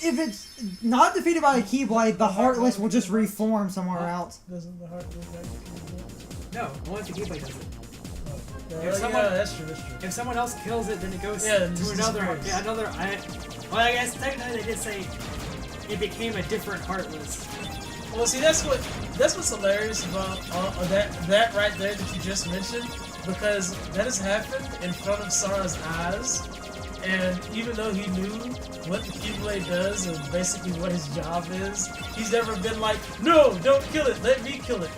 if it's not defeated by a Keyblade, the Heartless will just reform somewhere else. Doesn't the Heartless actually? No, only if the Keyblade does it. Yeah, that's true. If someone else kills it, then it goes to another. Yeah, another. Well, I guess technically they did say it became a different Heartless. Well, see, that's what's hilarious about that right there that you just mentioned, because that has happened in front of Sara's eyes, and even though he knew what the Keyblade does and basically what his job is, he's never been like, no, don't kill it, let me kill it.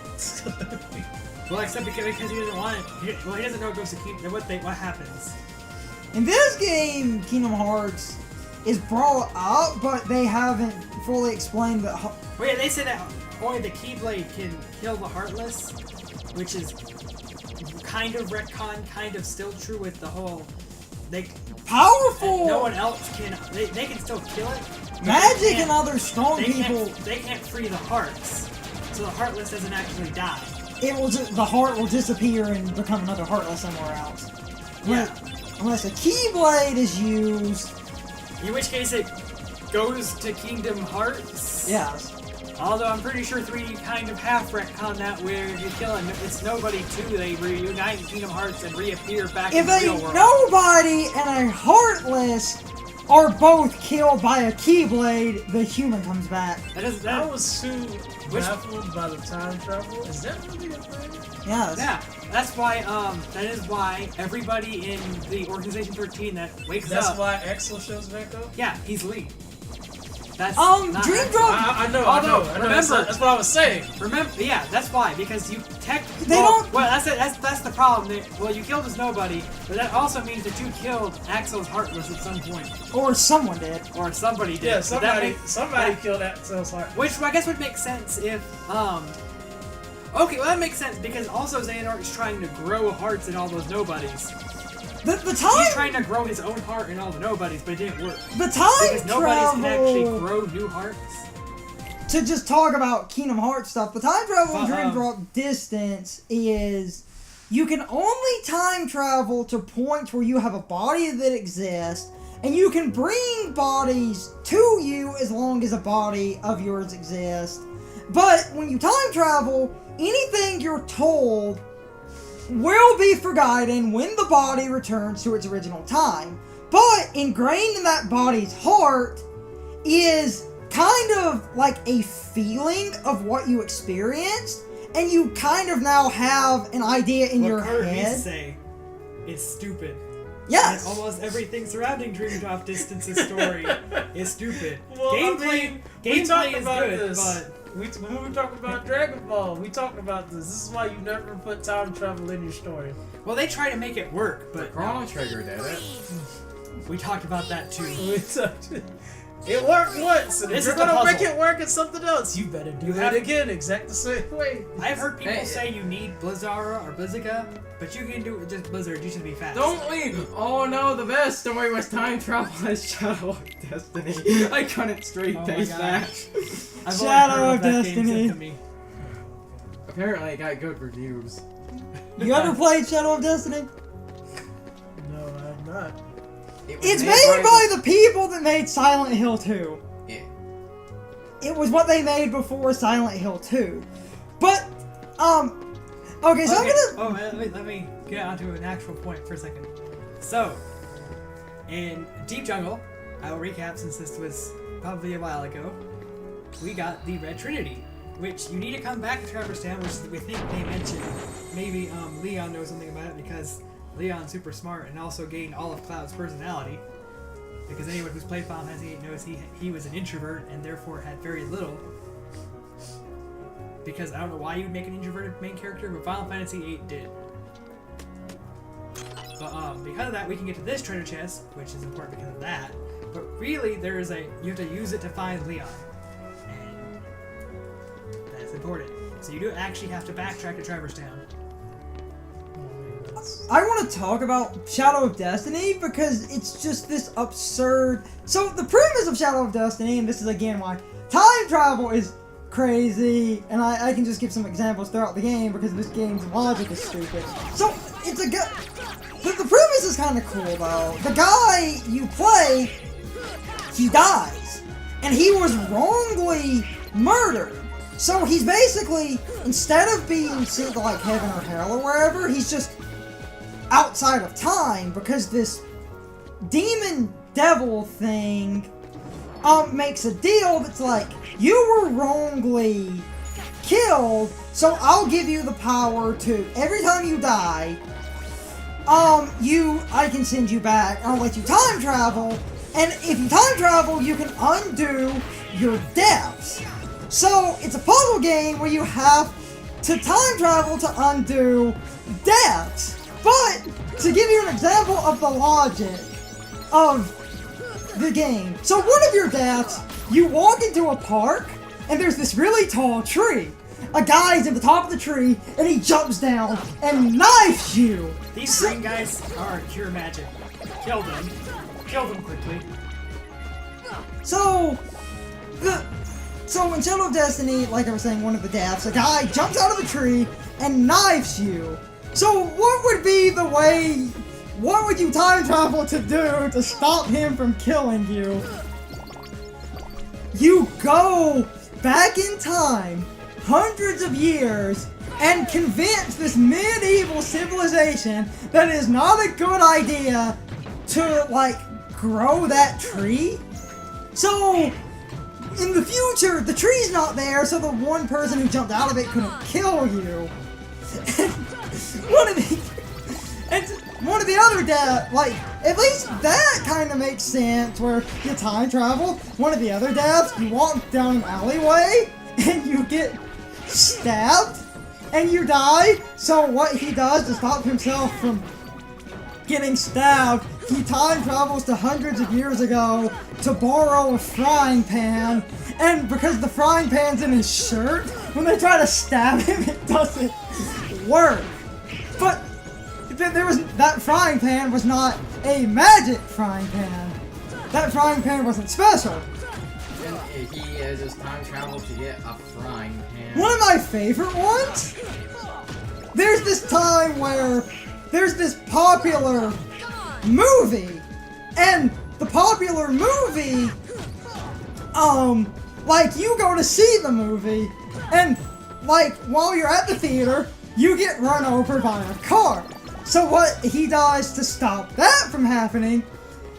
Well, except because he doesn't want it. He doesn't know it goes to what happens. In this game, Kingdom Hearts is brought up, but they haven't fully explained that. Well, yeah, they say that only the Keyblade can kill the Heartless, which is kind of retcon, kind of still true with the whole. Powerful. No one else can. They can still kill it. Magic and other strong people. They can't free the hearts, so the Heartless doesn't actually die. The heart will disappear and become another Heartless somewhere else. Yeah. Unless a Keyblade is used. In which case it goes to Kingdom Hearts. Yes. Although I'm pretty sure 3 kind of half retcon that where you kill it's nobody too. They reunite in Kingdom Hearts and reappear back in the real world. If a nobody and a Heartless are both killed by a Keyblade, the human comes back. I was too baffled by the time travel. Is that really a thing? Yes. Yeah. That's why. That is why everybody in the Organization 13 that wakes up. That's why Axel shows back up. Yeah, he's Lee. That's Dream Drop. I know. Remember, that's what I was saying. Remember, yeah, that's why, because you They don't. Well, that's the problem. You killed his nobody, but that also means that you killed Axel's Heartless at some point. Or someone did. Or somebody did. Yeah, somebody killed Axel's Heartless. Which I guess would make sense if Okay, well that makes sense because also Xehanort's trying to grow hearts in all those nobodies. He's trying to grow his own heart in all the nobodies, but it didn't work. The time because nobodies can actually grow new hearts. To just talk about Kingdom Hearts stuff, the time travel in Dream Drop Distance is you can only time travel to points where you have a body that exists, and you can bring bodies to you as long as a body of yours exists. But when you time travel, anything you're told will be forgotten when the body returns to its original time. But ingrained in that body's heart is kind of like a feeling of what you experienced, and you kind of now have an idea in your head. Say is stupid. Yes. And almost everything surrounding Dream Drop Distance's story is stupid. Well, gameplay is good, but when we talked about Dragon Ball, we talked about this. This is why you never put time travel in your story. Well, they try to make it work, but Chrono Trigger did it. We talked about that too. It worked once, and if This you're is the gonna make puzzle. it work in something else, you better do that again, exact the same way. I've heard people say you need Blizzara or Blizzica, but you can do it just Blizzard. You should be fast. Don't leave! Oh no, the best story was time travel as Shadow of Destiny. I couldn't straight face that. Shadow of Destiny. Apparently, it got good reviews. You ever played Shadow of Destiny? No, I have not. It's made by the people that made Silent Hill 2. Yeah. It was what they made before Silent Hill 2. But, okay, so I'm gonna... let me get onto an actual point for a second. So, in Deep Jungle, I will recap since this was probably a while ago, we got the Red Trinity, which you need to come back to Traverse Town, which we think they mentioned. Maybe Leon knows something about it because Leon's super smart and also gained all of Cloud's personality. Because anyone who's played Final Fantasy VIII knows he was an introvert and therefore had very little. Because I don't know why you would make an introverted main character, but Final Fantasy VIII did. But because of that, we can get to this treasure chest, which is important because of that. But really, you have to use it to find Leon. And that's important. So you do actually have to backtrack to Traverse Town. I want to talk about Shadow of Destiny because it's just this absurd... So, the premise of Shadow of Destiny, and this is again why time travel is crazy, and I can just give some examples throughout the game because this game's logic is stupid. So, it's a good... The premise is kind of cool, though. The guy you play, he dies. and he was wrongly murdered. So he's basically, instead of being sent to like heaven or hell or wherever, he's just outside of time because this demon devil thing makes a deal that's like, you were wrongly killed, so I'll give you the power to, every time you die, I can send you back, I'll let you time travel, and if you time travel, you can undo your deaths. So, it's a puzzle game where you have to time travel to undo deaths. But, to give you an example of the logic of the game. So, one of your deaths, you walk into a park, and there's this really tall tree. A guy's at the top of the tree, and he jumps down and knifes you. These green guys are pure magic. Kill them. Kill them quickly. So in Shadow of Destiny, like I was saying, one of the deaths, a guy jumps out of a tree and knifes you. So what would you time travel to do to stop him from killing you? You go back in time, hundreds of years, and convince this medieval civilization that it is not a good idea to, like, grow that tree. So, in the future, the tree's not there, so the one person who jumped out of it couldn't kill you. One of the other deaths, like, at least that kind of makes sense, where you time travel. One of the other deaths, you walk down an alleyway, and you get stabbed, and you die. So what he does to stop himself from getting stabbed, he time travels to hundreds of years ago to borrow a frying pan, and because the frying pan's in his shirt, when they try to stab him, it doesn't work. But that frying pan was not a magic frying pan. That frying pan wasn't special. He just time traveled to get a frying pan. One of my favorite ones? There's this time where there's this popular movie, and the popular movie, like, you go to see the movie, and, like, while you're at the theater, you get run over by a car. So what he does to stop that from happening,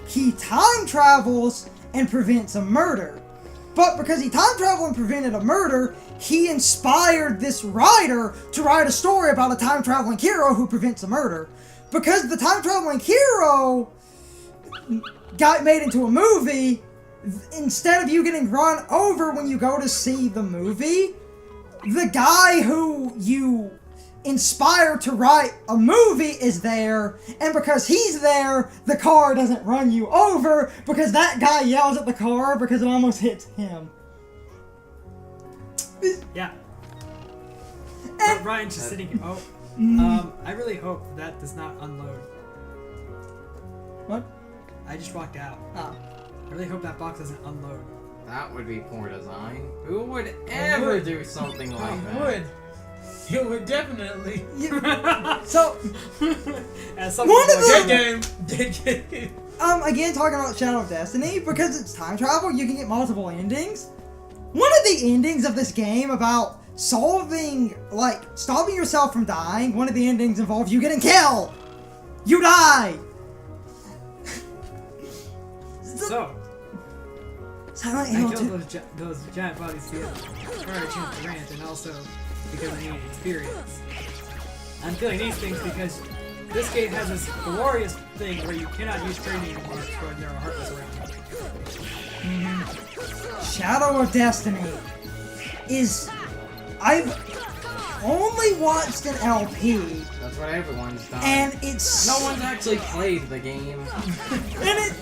he time travels and prevents a murder. But because he time traveled and prevented a murder, he inspired this writer to write a story about a time traveling hero who prevents a murder. Because the time traveling hero got made into a movie, instead of you getting run over when you go to see the movie, the guy who you inspired to write a movie is there, and because he's there, the car doesn't run you over, because that guy yells at the car because it almost hits him. Yeah. And But Ryan's just sitting here. Oh. I really hope that does not unload. what? I just walked out. Oh. I really hope that box doesn't unload. That would be poor design. Who would ever do something like that? It would definitely. So, As some One of people the- Dead game. again, talking about Shadow of Destiny, because it's time travel, you can get multiple endings. One of the endings of this game about stopping yourself from dying, one of the endings involves you getting killed. You die. So, Silent I Hill killed 2. those giant bodies to get a chance to rant, and also because I need experience. I'm killing these things because this game has this glorious thing where you cannot use training anymore when there are heartless around. Shadow of Destiny is... I've only watched an LP, That's what everyone's done. and it's... No one's actually played the game. And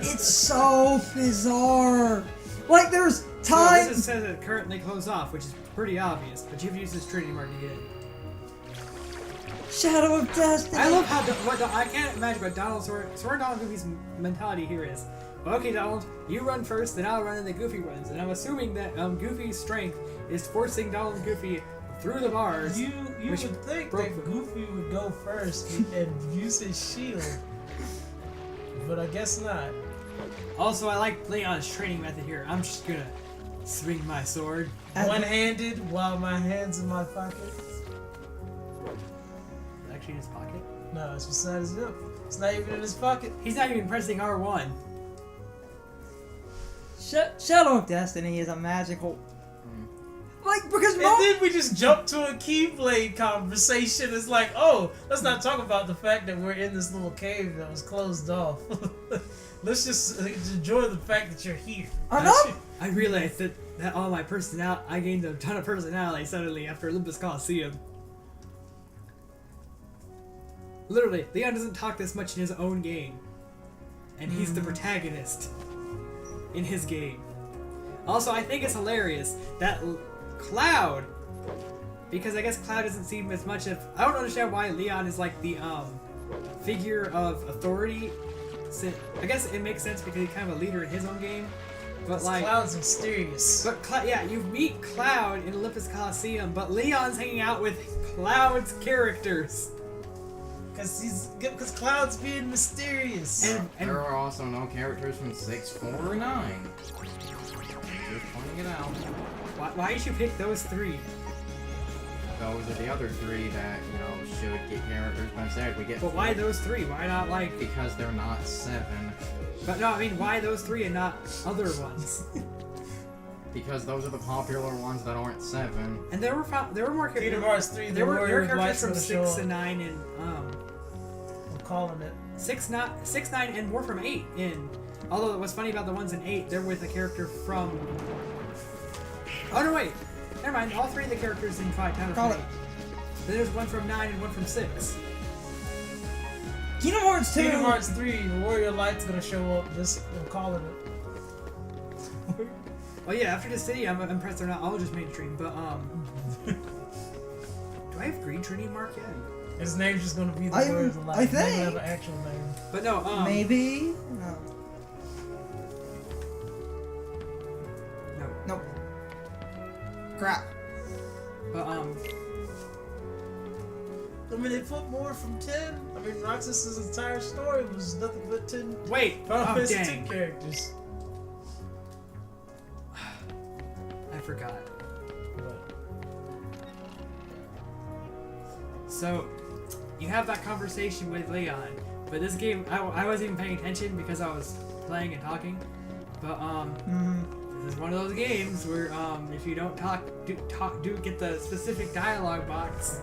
it's so bizarre. Like, there's So time... this says it currently closed off, which is pretty obvious, but you've used this training mark to get in. Shadow of Destiny. I love how I can't imagine what Sword Donald Goofy's mentality here is. Okay, Donald, you run first, then I'll run, and then Goofy runs. And I'm assuming that Goofy's strength is forcing Donald and Goofy through the bars. You which would think broke that them. Goofy would go first and use his shield, but I guess not. Also, I like Leon's training method here. I'm just gonna swing my sword. One-handed while my hands in my pockets. Actually, in his pocket. No, it's beside his hip. It's not even in his pocket. He's not even pressing R1. Shadow of Destiny is a magical. Like, because And then we just jump to a Keyblade conversation. It's like, oh, let's not talk about the fact that we're in this little cave that was closed off. Let's just enjoy the fact that you're here. I realized that all my personality, I gained a ton of personality suddenly after Olympus Coliseum. Literally, Leon doesn't talk this much in his own game. And he's the protagonist in his game. Also, I think it's hilarious that Cloud, because I guess Cloud doesn't seem as much of... I don't understand why Leon is like the figure of authority. I guess it makes sense because he's kind of a leader in his own game. But like Cloud's mysterious. But yeah, you meet Cloud in Olympus Coliseum, but Leon's hanging out with Cloud's characters. Because Cloud's being mysterious. And There are also no characters from 6, 4, or 9. Just pointing it out. why did you pick those three? Those are the other 3 that, should get characters, but instead we get But why those three? Why not like... Because they're not 7. But no, I mean, why those three and not other ones? Because those are the popular ones that aren't 7. And there were more characters. Kingdom Hearts 3, There were Warrior of characters Light's from gonna show 6 up. and 9 and I'm calling it. 6, 9, and more from 8 in. Although what's funny about the ones in 8, they're with a character from... Oh no, wait. Never mind. All 3 of the characters in 5 are Call from it. 8. Then there's one from 9 and one from 6. Kingdom Hearts 2. Kingdom Hearts 3, the Warrior of Light's gonna show up. I'm calling it. Well, yeah. After this city, I'm impressed they're not all just mainstream. But do I have Green Trinity Mark yet? His name's just gonna be the Warrior of Light. I He's not gonna think. have an actual name. But no. Maybe. No. No. Nope. Crap. But I mean, they put more from 10. I mean, Roxas's entire story was nothing but 10 wait. Final Oh Fantasy dang. 10 characters. I forgot. But So, you have that conversation with Leon, but this game, I wasn't even paying attention because I was playing and talking. But this is one of those games where if you don't do get the specific dialogue box,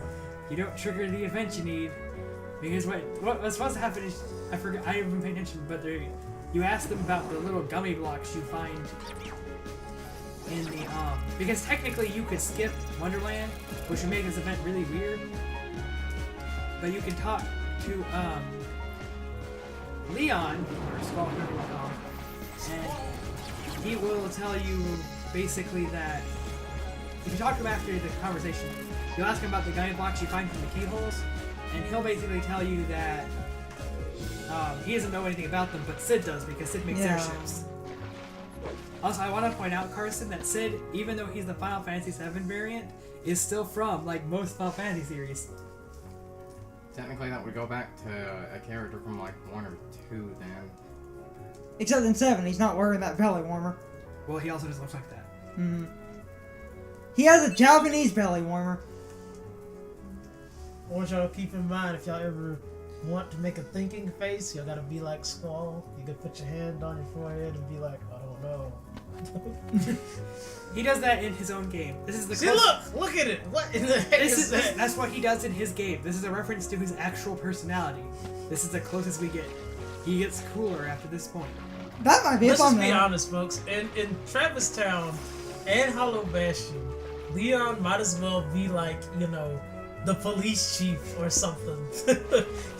you don't trigger the event you need. Because what was supposed to happen is I forgot. I didn't even pay attention, but you ask them about the little gummy blocks you find in the because technically you could skip Wonderland, which would make this event really weird. But you can talk to Leon, or Skull, whatever you call him, and he will tell you basically that if you talk to him after the conversation, you'll ask him about the gummy blocks you find from the keyholes, and he'll basically tell you that he doesn't know anything about them, but Sid does because Sid makes airships. Also, I want to point out, Carson, that Sid, even though he's the Final Fantasy VII variant, is still from like most Final Fantasy series. Technically, that would go back to a character from like 1 or 2 then. Except in 7, he's not wearing that belly warmer. Well, he also doesn't look like that. He has a Japanese belly warmer. I want y'all to keep in mind, if y'all ever want to make a thinking face, y'all gotta be like Squall. You could put your hand on your forehead and be like, I don't know. He does that in his own game. This is the See, look at it. What in the heck is that? That's what he does in his game. This is a reference to his actual personality. This is the closest we get. He gets cooler after this point. That might be a Let's just be thumbnail. honest, folks. In Travis Town and Hollow Bastion, Leon might as well be like, the police chief or something.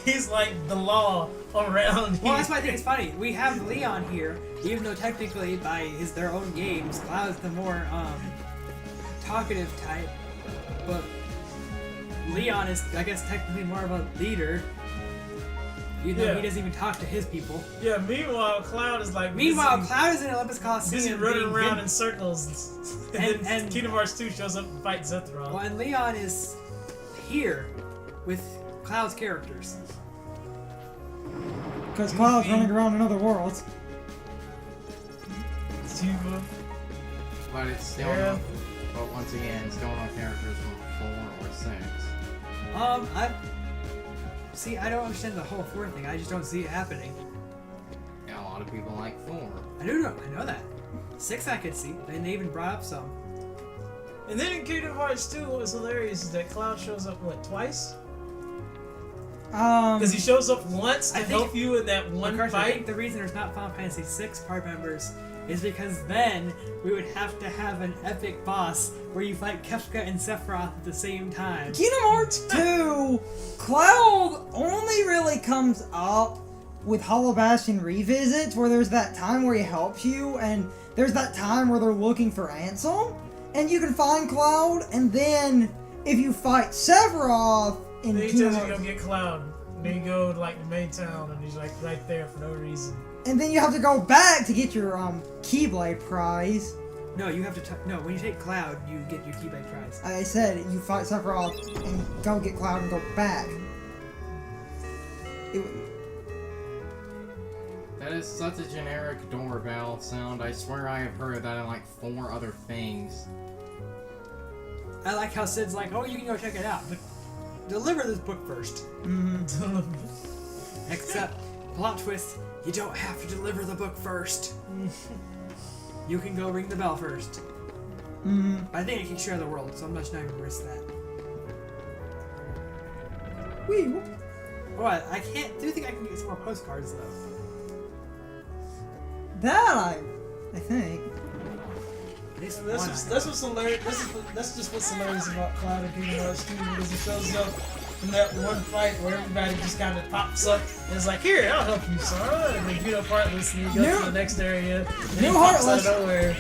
He's like the law around here. Well, that's why I think it's funny. We have Leon here, even though technically by their own games, Cloud's the more talkative type, but Leon is, I guess, technically more of a leader. Even though he doesn't even talk to his people. Yeah, meanwhile, Cloud is like Cloud is in Olympus busy Coliseum running being around in circles. And Kingdom Hearts 2 shows up and fights Zethron. Well, and Leon is here with Cloud's characters. Because Cloud's running around in other worlds. Tifa. But it's still Yeah. But once again, it's still on characters from 4 or 6. I don't understand the whole 4 thing. I just don't see it happening. Yeah, a lot of people like 4. I know that. 6 I could see, and they even brought up some. And then in Kingdom Hearts 2, what was hilarious is that Cloud shows up, what, twice? Because he shows up once to help you in that one I fight. think the reason there's not Final Fantasy VI part members is because then we would have to have an epic boss where you fight Kefka and Sephiroth at the same time. Kingdom Hearts 2, Cloud only really comes up with Hollow Bastion revisits, where there's that time where he helps you, and there's that time where they're looking for Ansem, and you can find Cloud, and then if you fight Sephiroth in Then he Kingdom tells you to Hearts, go get Cloud. And then you go to like the main town and he's like right there for no reason. and then you have to go back to get your Keyblade prize. No, you have to. When you take Cloud, you get your Keyblade prize. I said you fight Sephiroth and go get Cloud and go back. That is such a generic doorbell sound. I swear I have heard that in like 4 other things. I like how Sid's like, oh, you can go check it out, but deliver this book first. Except, plot twist, you don't have to deliver the book first. You can go ring the bell first. I think it can share the world, so I'm just not going to risk that. Wee. What? I think I can get some more postcards though. That I think. At least That's one just, I that's what's hilarious. That's just what's hilarious about Cloud and Kingdom Hearts 2, because he shows up in that one fight where everybody just kind of pops up and is like, "Here, I'll help you, Sora." And then you Heartless, and you go to the next area. And he pops out of nowhere.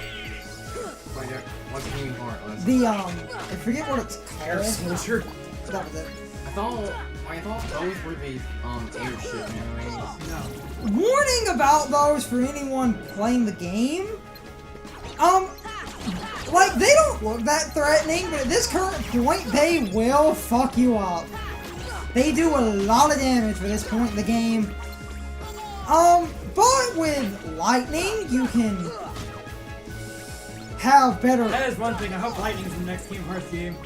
What's King Heartless? I forget what it's Air called. Soldier. That was it. I thought those were the airship enemies. No. Warning about those for anyone playing the game. Like, they don't look that threatening, but at this current point, they will fuck you up. They do a lot of damage for this point in the game. But with lightning, you can have better... That is one thing. I hope Lightning's in the next Kingdom Hearts game.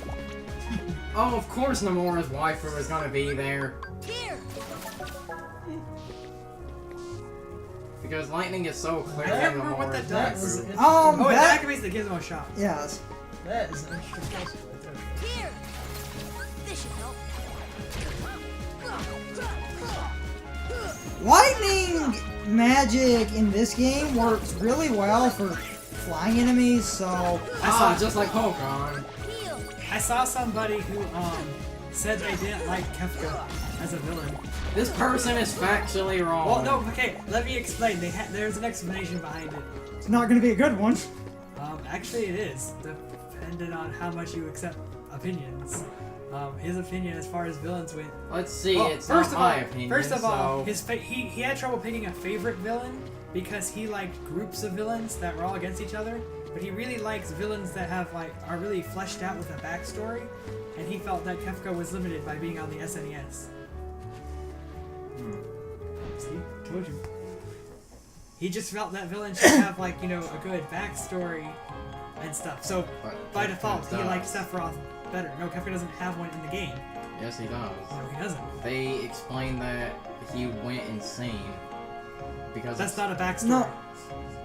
Oh, of course Nomura's waifu is gonna be there. Because lightning is so clear I can't in remember what that That does. was an Oh, it that... activates the Gizmo shot. Yes. That is an interesting question right there. Here! This should help. Lightning magic in this game works really well for flying enemies, so... Just like Pokemon. Heal! I saw somebody who said they didn't like Kefka as a villain. This person is factually wrong. Well, no, okay, let me explain. There's an explanation behind it. It's not gonna be a good one. Actually, it is, depending on how much you accept opinions. His opinion as far as villains went. Let's see, Well, it's not my opinion. First of all, so... he had trouble picking a favorite villain because he liked groups of villains that were all against each other. But he really likes villains that are really fleshed out with a backstory, and he felt that Kefka was limited by being on the SNES. See, told you. He just felt that villain should have a good backstory and stuff. So by default, he liked Sephiroth better. No, Kefka doesn't have one in the game. Yes, he does. No, he doesn't. They explained that he went insane because That's not a backstory. No.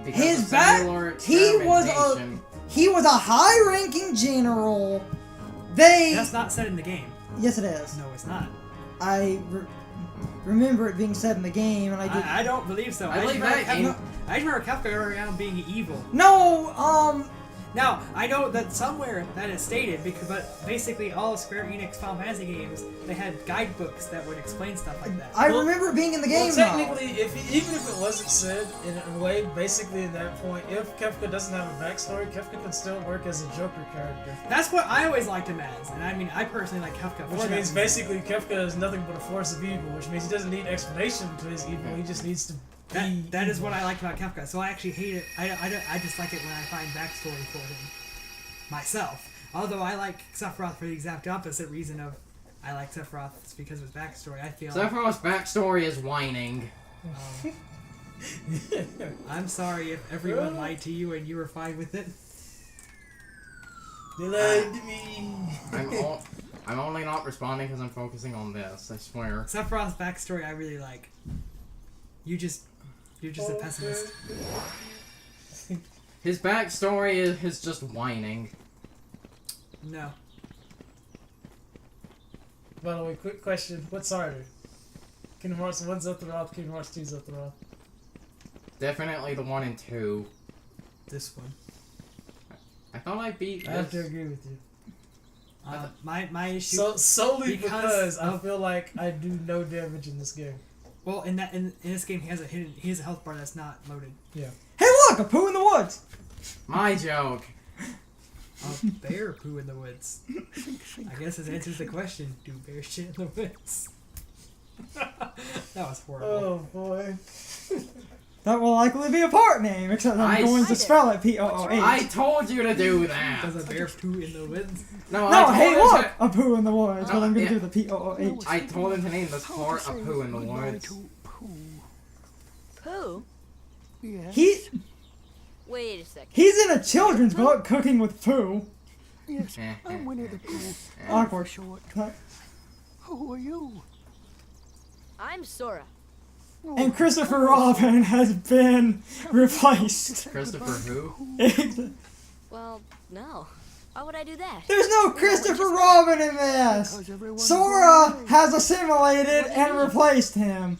because His of back... cellular He was experimentation. a high-ranking general. That's not said in the game. Yes, it is. No, it's not. I remember it being said in the game, and I did... I don't believe so. I believe that game. I remember Kefka going around being evil. No, Now, I know that somewhere that is stated, but basically all of Square Enix Final Fantasy games, they had guidebooks that would explain stuff like that. I remember it being in the game, Well, technically, even if it wasn't said in a way, basically at that point, if Kefka doesn't have a backstory, Kefka can still work as a Joker character. That's what I always liked him as, and I mean, I personally like Kefka for Which that means reason. basically Kefka is nothing but a force of evil, which means he doesn't need explanation to his evil, he just needs to be That is what I liked about Kefka, so I actually hate it. I just like it when I find backstory for him. Myself. Although I like Sephiroth for the exact opposite reason of I like Sephiroth, it's because of his backstory. I feel Sephiroth's backstory is whining. I'm sorry if everyone lied to you and you were fine with it. They lied to me. I'm only not responding because I'm focusing on this. I swear. Sephiroth's backstory I really like. You're just a pessimist. His backstory is just whining. No. By the way, quick question: what's harder? Kingdom Hearts 1 Ziltaroth, Kingdom Hearts 2 Ziltaroth. Definitely the 1 and 2. This one. I thought I beat I have to this. agree with you. My issue. So solely because because I of- feel like I do no damage in this game. Well, in this game, he has a health bar that's not loaded. Yeah. Hey, look, a Pooh in the woods. My joke. A bear poo in the woods. I guess this answers the question: do bears shit in the woods? That was horrible. Oh boy. That will likely be a part name, except I'm going to spell it P-O-O-H. I told you to do that. Does a bear poo in the woods? No, No, I hey, told him look, a Pooh in the woods, but I'm going to do the P-O-O-H. I told him to name this part a Pooh in the woods. Pooh? He, Wait a second. he's in a children's book, Cooking with Pooh. Yes, I'm Winnie the Pooh. Awkward. Short. Huh? Who are you? I'm Sora. And Christopher Robin has been replaced. Christopher who? There's Well, no. Why would I do that? no Christopher Robin in this. Because everyone's Sora going away. has assimilated and replaced him.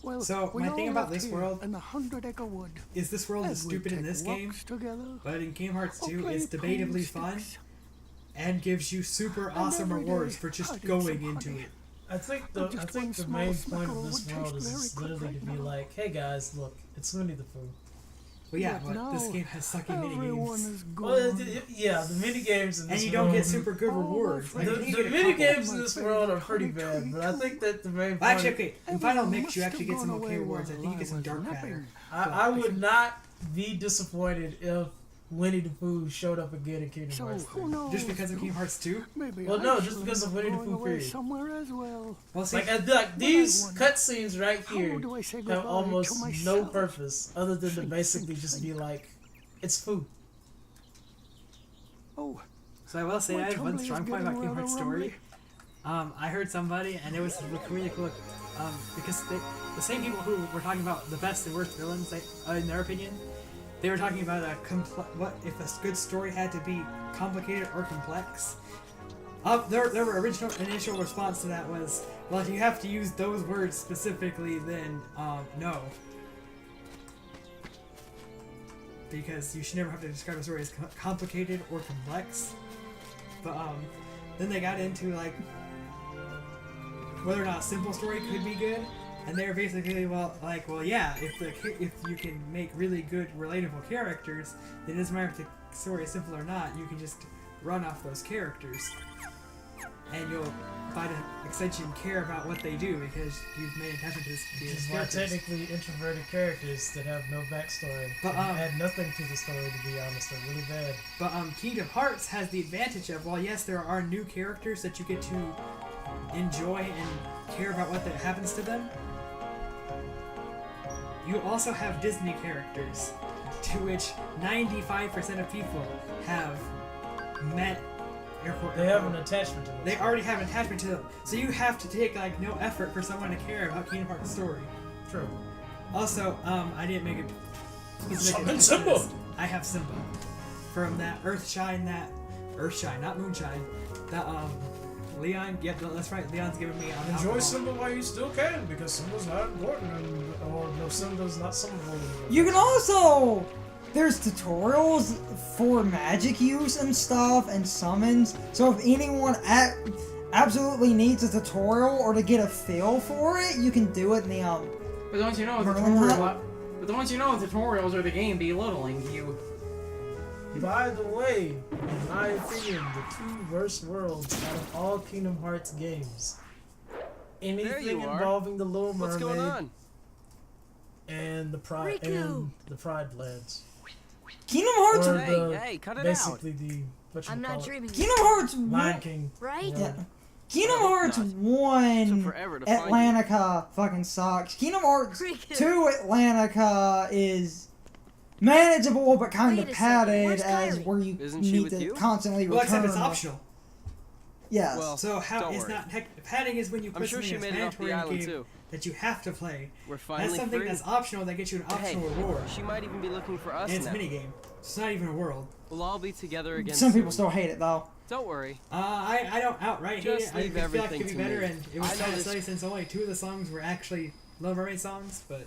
Well, So, we my all thing about lived this here world in the 100-acre wood. Is this world And is we'd stupid in take this game, walks together. but in Kingdom Hearts 2, Or it's play debatably fun broomsticks. and gives you super awesome every day, rewards for I'd just eat going some into honey. it. I think Just one the small main point speckle of this would world taste is very good literally to right be now. like, hey guys, look, it's Winnie the Pooh. But yeah, But but this now, game has sucky Everyone minigames. is gone. Well, yeah, the mini games in this And you don't get world- super good Oh, rewards. Like, The, you the get a mini couple. games in this world are pretty bad, but I think that the main Well, point, actually, okay, in Final Everyone Mix, you must actually have get some gone okay away rewards. I think you while get some I dark was matter. napping. I would not be disappointed if Winnie the Pooh showed up again in Kingdom So Hearts who 3. knows? Just because of Kingdom Hearts 2? Maybe Well, I no, just shall because of end up Winnie the going Pooh, away period. somewhere as well. Well, see, Like these one. cutscenes right How here do I say have goodbye almost to no myself? purpose other than to Think, basically think, just think. be like, it's Pooh. Oh, so I will say my I have one tumbly is strong point about getting Kingdom Hearts rather story. I heard somebody, and it was really cool, because the same people who were talking about the best and worst villains, in their opinion, they were talking about what if a good story had to be complicated or complex. Their initial response to that was, well, if you have to use those words specifically, then no. Because you should never have to describe a story as complicated or complex. But then they got into like whether or not a simple story could be good, and they were basically well, yeah, if you can make really good relatable characters, then it doesn't matter if the story is simple or not. You can just run off those characters, and you'll find an extension care about what they do because you've made attention to Which these is why characters. technically introverted characters that have no backstory But, and add nothing to the story, to be honest, are really bad. But Kingdom Hearts has the advantage of, while yes, there are new characters that you get to enjoy and care about what that happens to them, you also have Disney characters, to which 95% of people have met. They have an attachment to They this. already have an attachment to them, so you have to take no effort for someone to care about Kingdom Hearts story. True. Also, I didn't make it specific. Summon Simba! I have Simba from that Earthshine, not Moonshine. That Leon. Yep, that's right. Leon's giving me. Enjoy alcohol. Simba while you still can, because Simba's not important, or no, Simba's not summonable. You can also... There's tutorials for magic use and stuff and summons. So if anyone absolutely needs a tutorial or to get a feel for it, you can do it in the But don't you know Merlin tutorials are the game belittling you? By the way, in my opinion, the two worst worlds out of all Kingdom Hearts games. Anything involving the Little Mermaid What's going on? and the Pride Lands. Kingdom Hearts. Or Hey, the, hey, cut it basically the I'm not dreaming. Kingdom Hearts. Lion King. Right? world. Yeah. Kingdom I hope Hearts not. 1 Took forever to find Atlantica fucking sucks. Kingdom Hearts Riku. 2 Atlantica is manageable but kind Wait of a second, padded where's as Kairi? where you Isn't she need with to you? constantly Well, return. except it's optional. Yes. Well, So how don't it's worry. not padding is when you I'm put sure something she that's made it off the mandatory in the island game too. that you have to play. We're finally That's something free. that's optional that gets you an Hey, optional reward. she might even be looking for us And it's a now. minigame. It's not even a world. We'll all be together again Some people soon. still hate it though. Don't worry. I don't outright hate Just it. I leave feel like it everything could be to better, me. and it was I know kind of this- silly since only 2 of the songs were actually Little Mermaid songs, but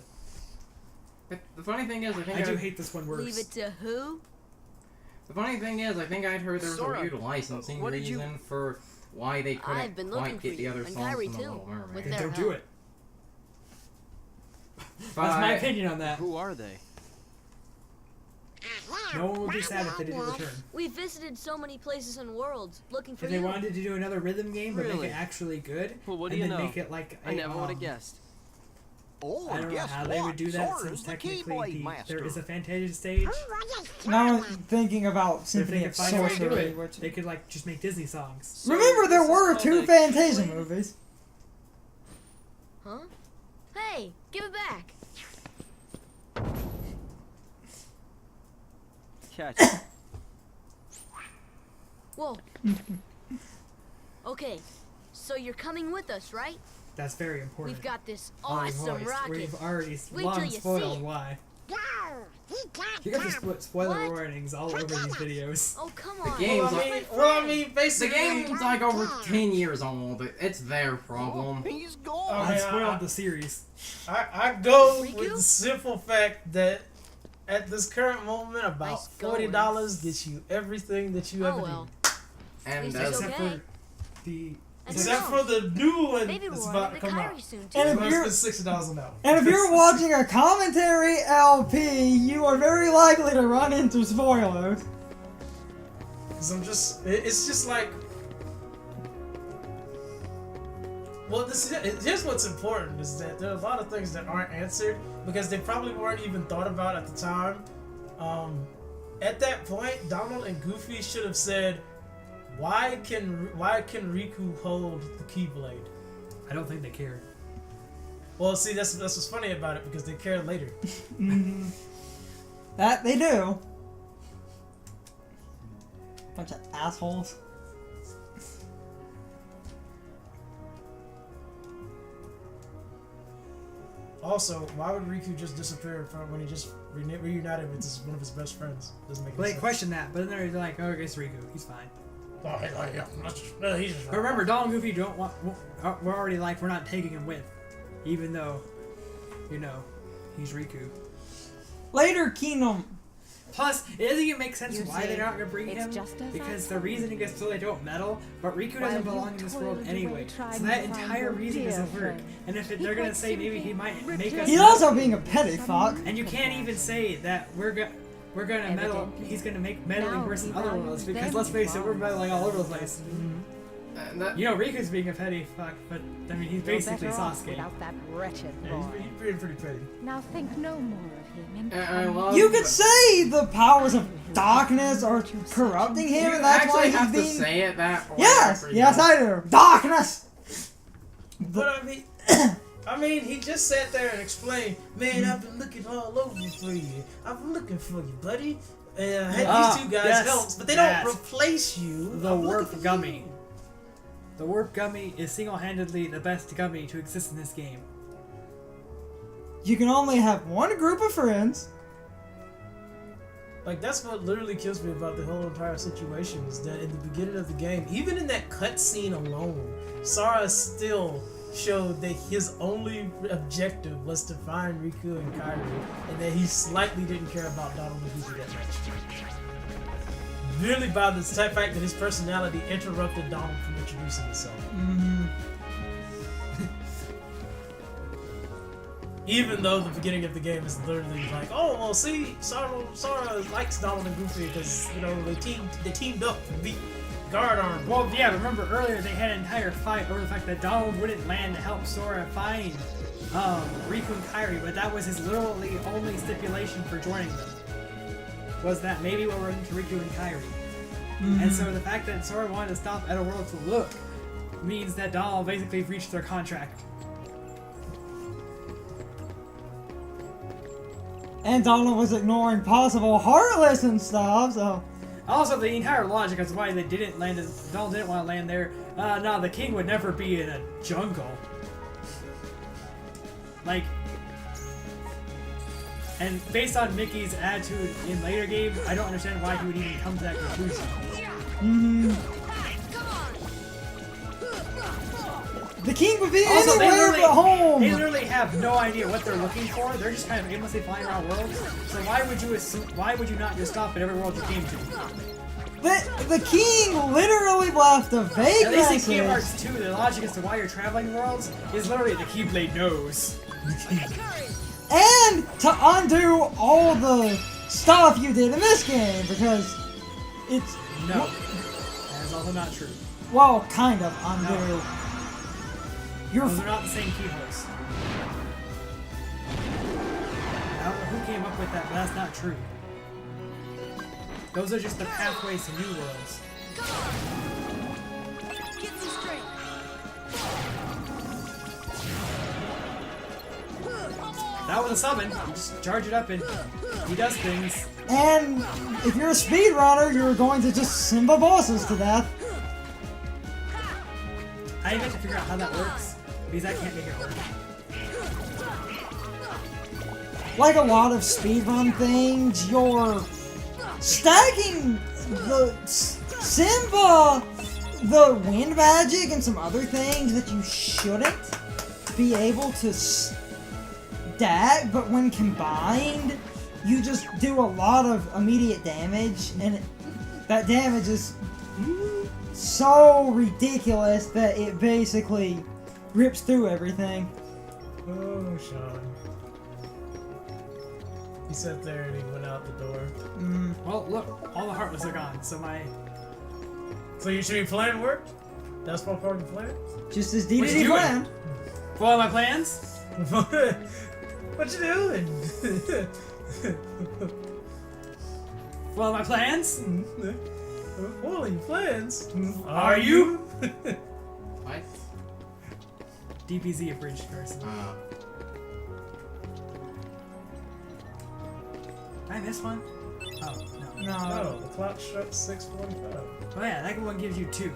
But the funny thing is, I think I do hate this one worse. Leave it to who? The funny thing is, I think I'd heard there was Sora, a weird licensing what did you- reason for why they I've been couldn't looking quite get for the you, other and songs Kairi from the too, Little Mermaid. with Then their don't do help. it. That's my But- opinion on that. Who are they? No one would be sad if they didn't return. We visited so many places and worlds looking for If they you. wanted to do another rhythm game, but make Really? it actually good, Well, what do and you then know? make it like I never would have guessed. Oh, I don't know guess how they would do that Sora's since the technically Keyblade Master. there is a Fantasia stage. Now I'm thinking about But if Symphony they of could find a way to do Sorcery, it, which they could like just make Disney songs. So remember there this is were called 2 a Fantasia Keyblade? movies. Huh? Hey, give it back. Catch. Whoa. Okay, so you're coming with us, right? That's very important. We've got this Already awesome voiced. rocket. We've already Wait till long you see spoiled it. why. He can't You got to come. spoiler What? warnings all over these videos. Oh, come on. game's Well, like- I mean, The basically, game's like over 10 years old. It's their problem. He's gone. Oh, I man, spoiled the series. I go Riku? with the simple fact that at this current moment, about Nice $40 gets you everything that you Oh ever well. need. And Least that's it's Except okay. for the And Except who for knows? the new one Maybe that's we'll about run to into come out. Kairi soon And too. if I'm gonna you're- spend $60 on that one. And if you're watching a commentary LP, you are very likely to run into spoilers. 'Cause it's just like, well, here's what's important is that there are a lot of things that aren't answered because they probably weren't even thought about at the time. At that point, Donald and Goofy should have said, why can Riku hold the Keyblade? I don't think they care. Well, see, that's what's funny about it because they care later. That they do. Bunch of assholes. Also, why would Riku just disappear from when he just reunited with one of his best friends? Doesn't make Well, any they sense. question that, but then they're like, "Oh, it's Riku. He's fine." Oh, yeah, he's just But remember, Donald and Goofy don't want. We're already like we're not taking him with, even though, you know, he's Riku. Later, Kingdom. Plus, it doesn't even make sense You why see, they're not gonna bring it's him. just as Because I the reason he told gets so they don't meddle, but Riku While doesn't you belong in this world toiled anyway. away trying So to that find entire your reason dear doesn't work. friend. And if He they're gonna quite say maybe he simply might make us. returned. He's also being a petty fuck. And you can't even say that we're gonna meddle. Evidently. He's gonna make meddling Now worse than he other values worlds because them let's face it, we're far meddling all over the place. And that, You know, Riku's being a petty fuck, but I mean, he's You're basically better off Sasuke. without that wretched Yeah, boy. he's being pretty petty. Now think no more of him and I come love You could say the powers of darkness are corrupting him, you and that's why actually he's have to being. say it that way. Yes, after yes, you- I do. Darkness. But I mean, he just sat there and explained, man, I've been looking all over for you. I've been looking for you, buddy. And I had these two guys yes, help, but they that. don't replace you. The I'm looking warp for gummy. you. The warp gummy is single-handedly the best gummy to exist in this game. You can only have one group of friends. Like, that's what literally kills me about the whole entire situation is that in the beginning of the game, even in that cutscene alone, Sora still showed that his only objective was to find Riku and Kairi, and that he slightly didn't care about Donald and Goofy that much. Really by the fact that his personality interrupted Donald from introducing himself. Even though the beginning of the game is literally like, oh well, see, Sora likes Donald and Goofy because you know they teamed up to beat Guard Arm. Well, yeah, remember earlier they had an entire fight over the fact that Donald wouldn't land to help Sora find Riku and Kairi, but that was his literally only stipulation for joining them. Was that maybe we'll run into Riku and Kairi. And so the fact that Sora wanted to stop at a world to look means that Donald basically reached their contract. And Donald was ignoring possible Heartless and stuff, so... Also, the entire logic as to why they didn't land in, Donald didn't want to land there. No, the king would never be in a jungle. Like, and based on Mickey's attitude in later games, I don't understand why he would even come to that conclusion. The king would be Also, anywhere but home! They literally have no idea what they're looking for. They're just kind of aimlessly flying around worlds. So why would you assume? Why would you not just stop at every world you came to? The king literally left a vague At least in message. Kingdom Hearts 2, the logic as to why you're traveling worlds is literally the Keyblade knows. And to undo all the stuff you did in this game, because it's... No, that is also not true. Well, kind of undo. No. You're... Those are not the same keyholes. I don't know who came up with that, but that's not true. Those are just the pathways to new worlds. Get me straight. That was a summon. You just charge it up and he does things. And if you're a speedrunner, you're going to just Simba bosses to death. I need to figure out how that works because I can't make it work. Like a lot of speedrun things, you're stacking the Simba, the wind magic, and some other things that you shouldn't be able to stack, but when combined, you just do a lot of immediate damage, and that damage is so ridiculous that it basically rips through everything. Oh, Sean. He sat there and he went out the door. Well, look, all the Heartless are gone, so So you should be plan worked? That's what part of the plan? Just as What you DDD doing? planned. Follow my plans? What you doing? Follow my plans? Holy plans? Are you? What? DPZ abridged person. Did I miss one? Oh, no. No. Oh, the clock struck 6:45. Oh yeah, that one gives you 2.